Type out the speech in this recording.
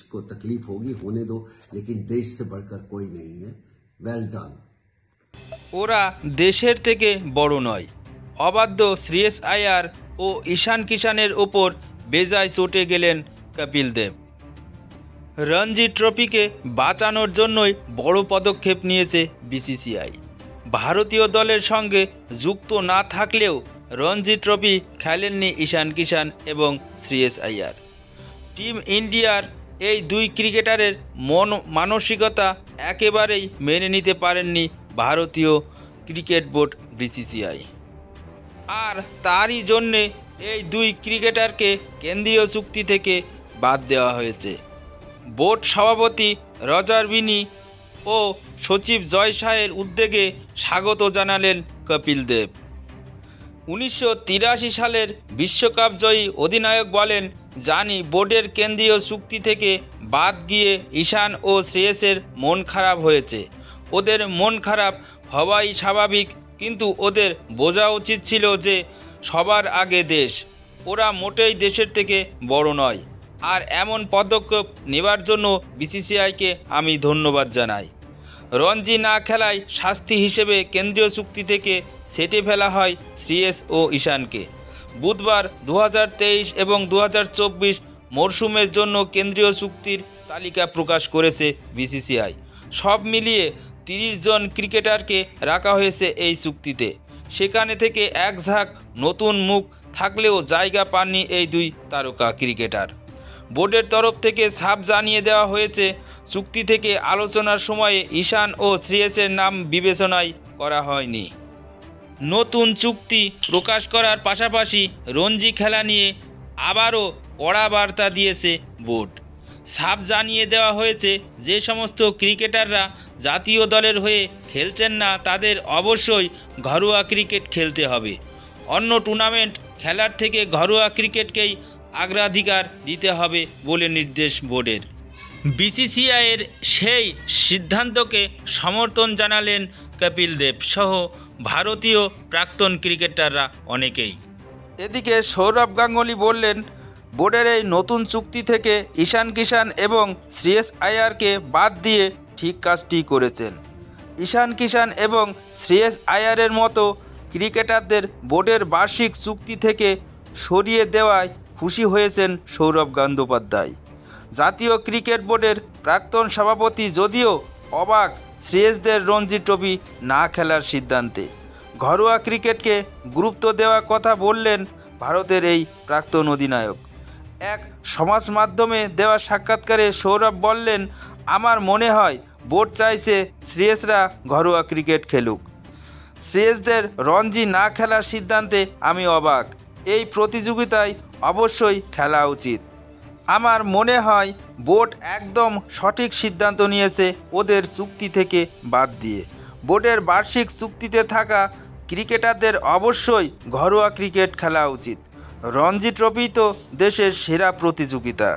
को तकलीफ होगी, होने दो, लेकिन देश से बढ़कर कोई नहीं है। Well done. ওরা দেশের থেকে বড় নয়। অবাধ্য শ্রেয়স আয়ার ও ঈশান কিষানের ওপর বেজায় চটে গেলেন কপিল দেব। রঞ্জি ট্রফিকে বাঁচানোর জন্যই বড় পদক্ষেপ নিয়েছে বিসিসিআই। ভারতীয় দলের সঙ্গে যুক্ত না থাকলেও রঞ্জি ট্রফি খেলেননি ঈশান কিষান এবং শ্রেয়স আয়ার। টিম ইন্ডিয়ার এই দুই ক্রিকেটারের মানসিকতা একেবারেই মেনে নিতে পারেননি ভারতীয় ক্রিকেট বোর্ড বিসিসিআই। আর তারই জন্যে এই দুই ক্রিকেটারকে কেন্দ্রীয় চুক্তি থেকে বাদ দেওয়া হয়েছে। বোর্ড সভাপতি রজার বিনি ও সচিব জয় শাহের উদ্যোগে স্বাগত জানালেন কপিল দেব। 1983 সালের বিশ্বকাপ জয়ী অধিনায়ক বলেন, জানি বোর্ডের কেন্দ্রীয় চুক্তি থেকে বাদ গিয়ে ঈশান ও শ্রেয়সের মন খারাপ হয়েছে। ওদের মন খারাপ হওয়াই স্বাভাবিক, কিন্তু ওদের বোঝা উচিত ছিল যে সবার আগে দেশ। ওরা মোটেই দেশের থেকে বড় নয়। আর এমন পদক্ষেপ নেবার জন্য বিসিসিআইকে আমি ধন্যবাদ জানাই। রঞ্জি না খেলায় শাস্তি হিসেবে কেন্দ্রীয় চুক্তি থেকে সেটে ফেলা হয় শ্রেয়স ও ঈশানকে। বুধবার 2023 এবং 2024 মরশুমের জন্য কেন্দ্রীয় চুক্তির তালিকা প্রকাশ করেছে বিসিসিআই। সব মিলিয়ে 30 জন ক্রিকেটারকে রাখা হয়েছে এই চুক্তিতে। সেখানে থেকে এক ঝাঁক নতুন মুখ থাকলেও জায়গা পাননি এই দুই তারকা ক্রিকেটার। বোর্ডের তরফ থেকে সাফ জানিয়ে দেওয়া হয়েছে, চুক্তি থেকে আলোচনার সময়ে ঈশান ও শ্রেয়সের নাম বিবেচনায় করা হয়নি। নতুন চুক্তি প্রকাশ করার পাশাপাশি রঞ্জি খেলা নিয়ে আবারও কড়া বার্তা দিয়েছে বোর্ড। সাফ জানিয়ে দেওয়া হয়েছে, যে সমস্ত ক্রিকেটাররা জাতীয় দলের হয়ে খেলছেন না তাদের অবশ্যই ঘরোয়া ক্রিকেট খেলতে হবে। অন্য টুর্নামেন্ট খেলার থেকে ঘরোয়া ক্রিকেটকেই অগ্রাধিকার দিতে হবে বলে নির্দেশ বোর্ডের। বিসিসিআইয়ের সেই সিদ্ধান্তকে সমর্থন জানালেন কপিল দেব সহ ভারতীয় প্রাক্তন ক্রিকেটাররা অনেকেই। এদিকে সৌরভ গাঙ্গুলি বললেন, বোর্ডের এই নতুন চুক্তি থেকে ঈশান কিষান এবং শ্রেয়স আয়ারকে বাদ দিয়ে ঠিক কাজটি করেছেন। ঈশান কিষান এবং শ্রেয়স আয়ারের মতো ক্রিকেটারদের বোর্ডের বার্ষিক চুক্তি থেকে সরিয়ে দেওয়ায় খুশি হয়েছেন সৌরভ গঙ্গোপাধ্যায়। জাতীয় ক্রিকেট বোর্ডের প্রাক্তন সভাপতি যদিও অবাক শ্রেয়সদের রঞ্জি ট্রফি না খেলার সিদ্ধান্তে। ঘরোয়া ক্রিকেটকে গুরুত্ব দেওয়ার কথা বললেন ভারতের এই প্রাক্তন অধিনায়ক। এক সমাজ মাধ্যমে দেওয়া সাক্ষাৎকারে সৌরভ বললেন, আমার মনে হয় বোর্ড চাইছে শ্রেয়সরা ঘরোয়া ক্রিকেট খেলুক। শ্রেয়সদের রঞ্জি না খেলার সিদ্ধান্তে আমি অবাক। এই প্রতিযোগিতায় অবশ্যই খেলা উচিত। আমার মনে হয় বোর্ড একদম সঠিক সিদ্ধান্ত নিয়েছে ওদের চুক্তি থেকে বাদ দিয়ে। বোর্ডের বার্ষিক চুক্তিতে থাকা ক্রিকেটারদের অবশ্যই ঘরোয়া ক্রিকেট খেলা উচিত। রঞ্জি ট্রফি তো দেশের সেরা প্রতিযোগিতা।